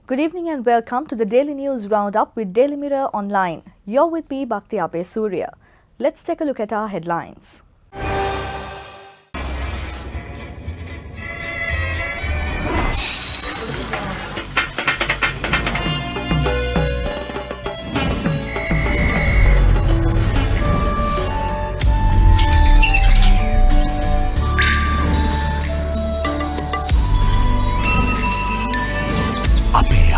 Good evening and welcome to the Daily News Roundup with Daily Mirror Online. You're with me, Bhakti Abe Surya. Let's take a look at our headlines.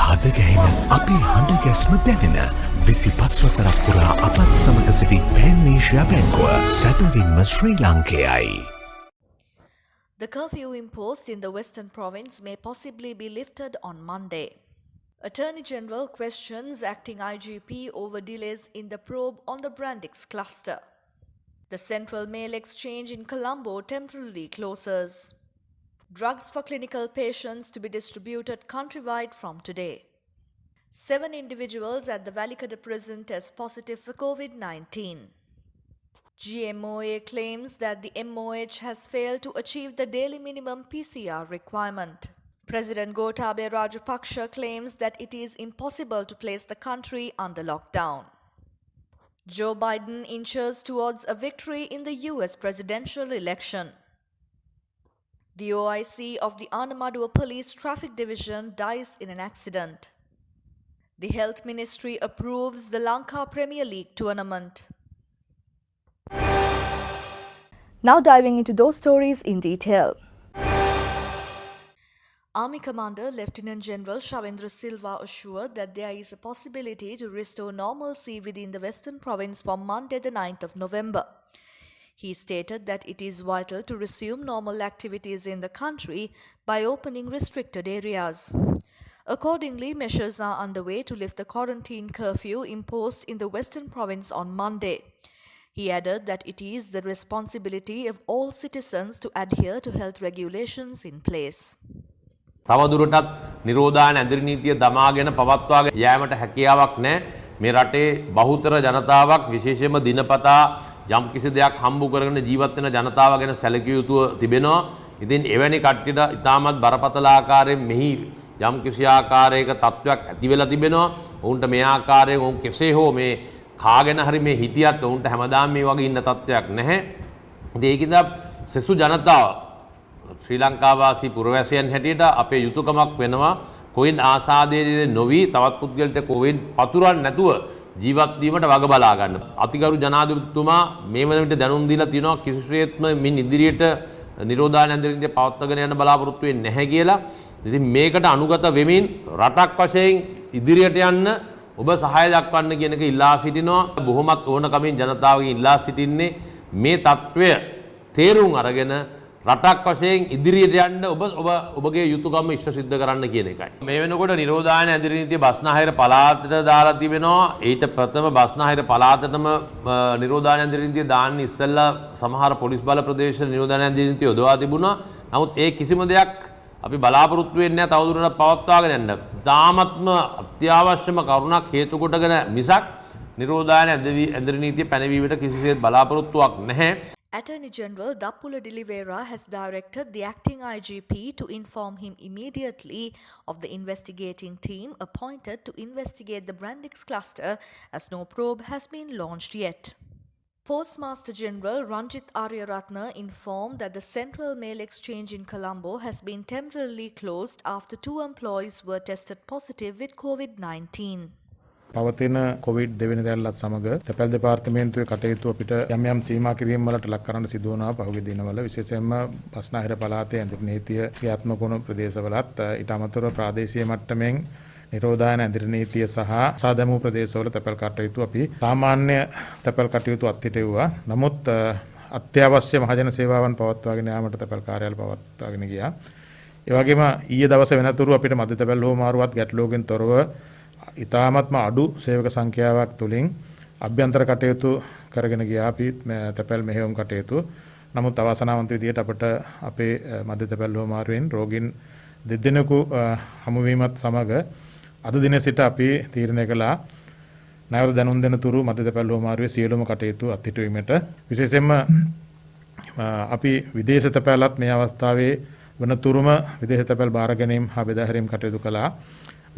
හද ගැහෙන අපේ හඬ ගැස්ම දැනෙන 25 වසරක් පුරා අපත් සමග සිටි පෑන් ඒෂියා බැංකුව සැබවින්ම ශ්‍රී ලාංකේයයි. The curfew imposed in the Western Province may possibly be lifted on Monday. Attorney General questions acting IGP over delays in the probe on the Brandix cluster. The Central Mail Exchange in Colombo temporarily closes. Drugs for clinical patients to be distributed countrywide from today. 7 individuals at the Valikada prison test positive for COVID-19. GMOA claims that the MOH has failed to achieve the daily minimum PCR requirement. President Gotabaya Rajapaksa claims that it is impossible to place the country under lockdown. Joe Biden inches towards a victory in the US presidential election. The OIC of the Anamaduwa Police Traffic Division dies in an accident. The Health Ministry approves the Lanka Premier League tournament. Now diving into those stories in detail. Army Commander Lieutenant General Shavendra Silva assured that there is a possibility to restore normalcy within the Western Province from Monday the 9th of November. He stated that it is vital to resume normal activities in the country by opening restricted areas. Accordingly, measures are underway to lift the quarantine curfew imposed in the Western Province on Monday. He added that it is the responsibility of all citizens to adhere to health regulations in place. තවදුරටත් නිරෝධායන ඇඳිරි නීතිය දමාගෙන පවත්වාගෙන යාමට හැකියාවක් නැහැ. මේ රටේ බහුතර ජනතාවක් විශේෂයෙන්ම දිනපතා යම් කිසි දෙයක් හම්බ කරගෙන ජීවත් වෙන ජනතාව ගැන සැලකිය යුතුව තිබෙනවා. ඉතින් එවැනි කට්ටියට ඉතාමත් බරපතල ආකාරයෙන් මෙහි යම් කිසි ආකාරයක තත්ත්වයක් ඇති වෙලා තිබෙනවා. ඔවුන්ට මේ ආකාරයෙන් ඔවුන් කෙසේ හෝ මේ කාගෙන හරි මේ හිටියත් ඔවුන්ට හැමදාම මේ වගේ ඉන්න තත්ත්වයක් නැහැ. ඉතින් ඒකින්ද සෙසු ජනතාව ශ්‍රී ලංකාවාසී පුරවැසියන් හැටියට අපේ යුතුයකමක් වෙනවා කොවිඩ් ආසාදයේ නොවි තවත් පුද්ගලට කොවිඩ් පතුරවන්න නැතුව ජීවත් වීමට වග බලා ගන්න. අතිගරු ජනාධිපතිතුමා මේ වන විට දැනුම් දීලා තිනවා කිසිසේත්ම මින් ඉදිරියට නිරෝධායන ඇඳිරි නීතිය පවත්වාගෙන යන්න බලාපොරොත්තු වෙන්නේ නැහැ කියලා. ඉතින් මේකට අනුගත වෙමින් රටක් වශයෙන් ඉදිරියට යන්න ඔබ සහාය දක්වන්න කියන එක ඉල්ලා සිටිනවා. බොහොමත් ඕනකමින් ජනතාවගෙන් ඉල්ලා සිටින්නේ මේ තත්ත්වය තේරුම් අරගෙන රටක් වශයෙන් ඉදිරියට යන්න ඔබගේ යුතුයකම ඉෂ්ට සිද්ධ කරන්න කියන එකයි. මේ වෙනකොට නිරෝධායන ඇඳිරි නීතිය බස්නාහිර පළාතට දාලා තිබෙනවා. ඊට ප්‍රථම බස්නාහිර පළාතටම නිරෝධායන ඇඳිරි නීතිය දාන්න ඉස්සෙල්ලා සමහර පොලිස් බල ප්‍රදේශ නිරෝධායන ඇඳිරි නීතිය යොදවා තිබුණා. නමුත් ඒ කිසිම දෙයක් අපි බලාපොරොත්තු වෙන්නේ නැහැ තවදුරටත් පවත්වාගෙන යන්න. තාමත්ම අත්‍යවශ්‍යම කරුණක් හේතු කොටගෙන මිසක් නිරෝධායන ඇඳිරි නීතිය පැනවීමට කිසිසේත් බලාපොරොත්තුවක් නැහැ. Attorney General Dappula Dilivera has directed the acting IGP to inform him immediately of the investigating team appointed to investigate the Brandix cluster as no probe has been launched yet. Postmaster General Ranjit Aryaratna informed that the Central Mail Exchange in Colombo has been temporarily closed after 2 employees were tested positive with COVID-19. පවතින Covid දෙවෙනි රැල්ලත් සමග තැපැල් දෙපාර්තමේන්තුවේ කටයුතු අපිට යම් යම් සීමා කිරීම් වලට ලක් කරන්න සිදු වුණා පහුගිය දිනවල විශේෂයෙන්ම බස්නාහිර පළාතේ ඇඳිරි නීතිය ක්‍රියාත්මක වුණු ප්‍රදේශවලත් ඊට අමතරව ප්‍රාදේශීය මට්ටමින් නිරෝධායන ඇඳිරි නීතිය සහ සාදමු ප්‍රදේශවල තැපැල් කටයුතු අපි සාමාන්‍ය තැපැල් කටයුතු අත්හිටුවා. නමුත් අත්‍යවශ්‍ය මහජන සේවාවන් පවත්වාගෙන යාමට තැපැල් කාර්යාල පවත්වාගෙන ගියා. ඒ වගේම ඊයේ දවසේ වෙනතුරු අපිට මධ්‍ය තැපැල් හෝමාරුවත් ගැටලුවකින් තොරව ඉතාමත්ම අඩු සේවක සංඛ්‍යාවක් තුලින් අභ්‍යන්තර කටයුතු කරගෙන ගියා අපි තැපැල් මෙහෙයුම් කටයුතු. නමුත් අවාසනාවන්ත විදිහට අපට අපේ මධ්‍ය තැපැල් හෝමාරුවෙන් රෝගීන් දෙදෙනෙකු හමු වීමත් සමග අද දින සිට අපි තීරණය කළා නැවත දැනුම් දෙන තුරු මධ්‍ය තැපැල් හෝමාරුවේ සියලුම කටයුතු අත්හිටුවීමට. විශේෂයෙන්ම අපි විදේශ තැපැල්ලත් මේ අවස්ථාවේ වනතුරුම විදේශ තැපැල් බාර ගැනීම හා බෙදා හැරීම් කටයුතු කළා.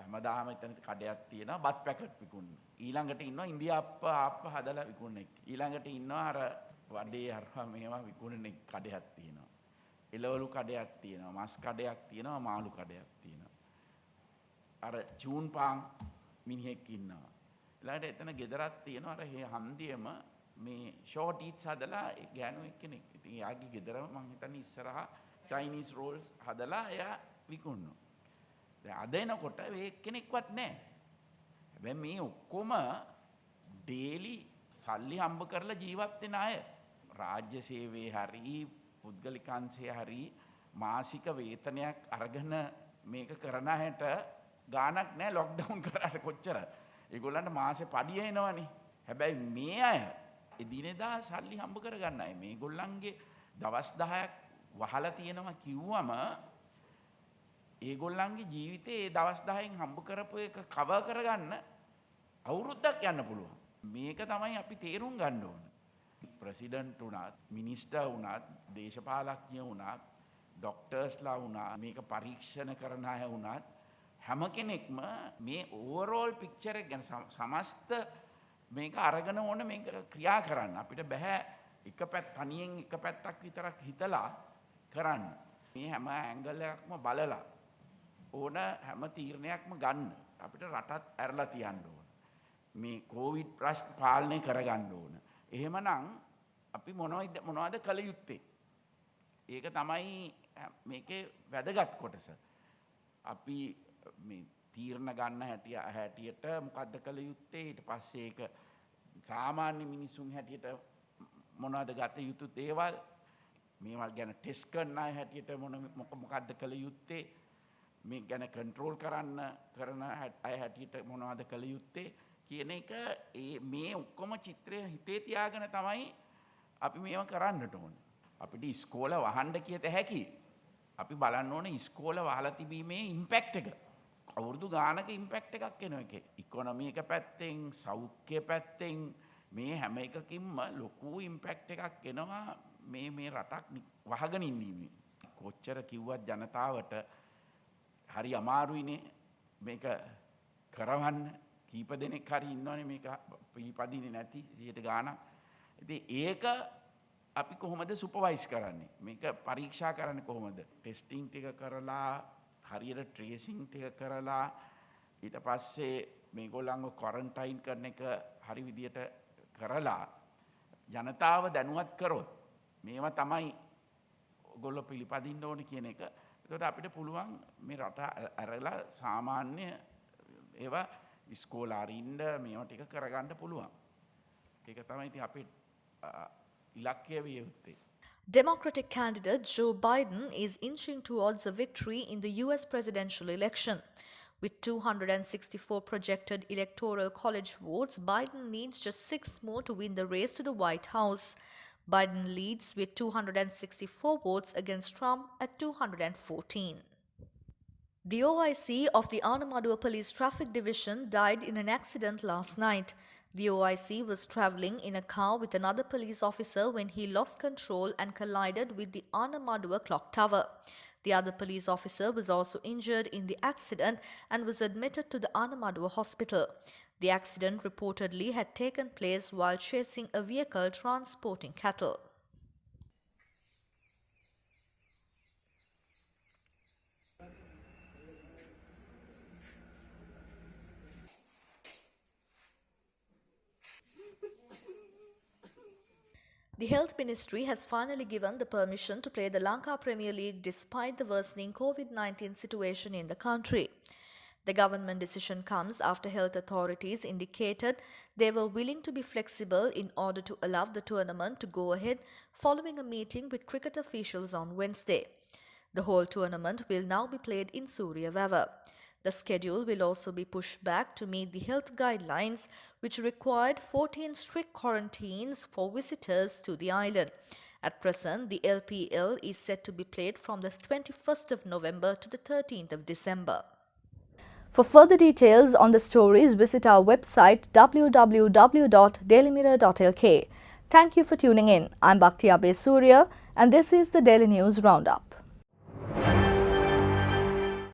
හැමදාම එතන කඩයක් තියෙනවා බත් පැකට් විකුණන. ඊළඟට ඉන්නවා ඉන්දියාප්ප ආප්ප හදලා විකුණන එක. ඊළඟට ඉන්නවා අර වඩේ හරහා මේවා විකුණන කඩයක් තියෙනවා. එළවලු කඩයක් තියෙනවා, මස් කඩයක් තියෙනවා, මාළු කඩයක් තියෙනවා. අර චූන් පාන් මිනිහෙක් ඉන්නවා. ඊළඟට එතන ගෙදරක් තියෙනවා අර හන්දියම මේ ෂෝට් ඊට්ස් හදලා ගෑනු එක්කෙනෙක්. ඉතින් යාගේ ගෙදර මං හිතන්නේ ඉස්සරහා චයිනීස් රෝල්ස් හදලා එයා විකුණනවා. දැන් අද එනකොට මේ එක්කෙනෙක්වත් නැහැ. හැබැයි මේ ඔක්කොම ඩේලි සල්ලි හම්බ කරලා ජීවත් වෙන අය. රාජ්‍ය සේවයේ හරි පුද්ගලිකංශයේ හරි මාසික වේතනයක් අරගෙන මේක කරන හැට ගාණක් නැහැ ලොක්ඩවුන් කරාට කොච්චර. ඒගොල්ලන්ට මාසේ පඩිය එනවනේ. හැබැයි මේ අය එදිනෙදා සල්ලි හම්බ කරගන්න අය. මේගොල්ලන්ගේ දවස් 10ක් වහලා තියෙනවා කිව්වම ඒගොල්ලන්ගේ ජීවිතේ ඒ දවස් 10න් හම්බ කරපු එක කවර් කරගන්න අවුරුද්දක් යන්න පුළුවන්. මේක තමයි අපි තේරුම් ගන්න ඕන. ප්‍රෙසිඩන්ට් වුණත්, මිනිස්ටර් වුණත්, දේශපාලඥ වුණත්, ડોක්ටර්ස්ලා වුණත්, මේක පරීක්ෂණ කරන අය වුණත් හැම කෙනෙක්ම මේ ඕවරෝල් පික්චර් එක ගැන සමස්ත මේක අරගෙන ඕන මේක ක්‍රියා කරන්න. අපිට බෑ තනියෙන් එක පැත්තක් විතරක් හිතලා කරන්න. මේ හැම ඇංගල් එකක්ම බලලා ඕන හැම තීරණයක්ම ගන්න. අපිට රටත් ඇරලා තියන්න ඕන. මේ කොවිඩ් ප්‍රශ්න පාලනය කරගන්න ඕන. එහෙමනම් අපි මොනවද කළ යුත්තේ? ඒක තමයි මේකේ වැදගත් කොටස. අපි මේ තීරණ ගන්න හැටියට මොකද්ද කළ යුත්තේ? ඊට පස්සේ ඒක සාමාන්‍ය මිනිසුන් හැටියට මොනවද ගත යුතු දේවල්? මේවා ගැන ටෙස්ට් කරන අය හැටියට මොකද්ද කළ යුත්තේ? මේ ගැන කන්ට්‍රෝල් කරන අය හැටියට මොනවද කළ යුත්තේ කියන එක මේ ඔක්කොම චිත්‍රය හිතේ තියාගෙන තමයි අපි මේවා කරන්නට ඕන. අපිට ඉස්කෝල වහන්න කියත හැකි. අපි බලන්න ඕන ඉස්කෝල වහලා තිබීමේ ඉම්පැක්ට් එක. අවුරුදු ගානක ඉම්පැක්ට් එකක් එනවා ඒකේ. ඉකොනොමි එක පැත්තෙන්, සෞඛ්‍ය පැත්තෙන් මේ හැම එකකින්ම ලොකු ඉම්පැක්ට් එකක් එනවා මේ රටක් වහගෙන ඉන්නීමේ. කොච්චර කිව්වත් ජනතාවට හරි අමාරුයිනේ මේක කරවන්න. කීප දෙනෙක් හරි ඉන්නවනේ මේක පිළිපදින්නේ නැති 100 ගාණක්. ඉතින් ඒක අපි කොහොමද සුපර්වයිස් කරන්නේ? මේක පරීක්ෂා කරන්නේ කොහොමද? ටෙස්ටිං ටික කරලා හරියට ට්‍රේසිං ටික කරලා ඊට පස්සේ මේගොල්ලන්ව ක්වොරන්ටයින් කරන එක හරි විදියට කරලා ජනතාව දැනුවත් කරොත් මේවා තමයි ඔයගොල්ලෝ පිළිපදින්න ඕනේ කියන එක. එතකොට අපිට පුළුවන් මේ රට අරලා සාමාන්‍ය ඒවා ඉස්කෝල අරින්න මේවා ටික කරගන්න පුළුවන්. ඒක තමයි ඉතින් අපේ ඉලක්කය විය යුත්තේ. Democratic candidate Joe Biden is inching towards a victory in the US presidential election. With 264 projected electoral college votes, Biden needs just 6 more to win the race to the White House. Biden leads with 264 votes against Trump at 214. The OIC of the Anamadua Police Traffic Division died in an accident last night. The OIC was travelling in a car with another police officer when he lost control and collided with the Anamadua clock tower. The other police officer was also injured in the accident and was admitted to the Anamadua hospital. The accident reportedly had taken place while chasing a vehicle transporting cattle. The Health Ministry has finally given the permission to play the Lanka Premier League despite the worsening COVID-19 situation in the country. The government decision comes after health authorities indicated they were willing to be flexible in order to allow the tournament to go ahead following a meeting with cricket officials on Wednesday. The whole tournament will now be played in Suryawewa. The schedule will also be pushed back to meet the health guidelines, which required 14 strict quarantines for visitors to the island. At present, the LPL is set to be played from the 21st of November to the 13th of December. For further details on the stories, visit our website www.dailymirror.lk. Thank you for tuning in. I'm Bhakti Abe Surya, and this is the Daily News Roundup.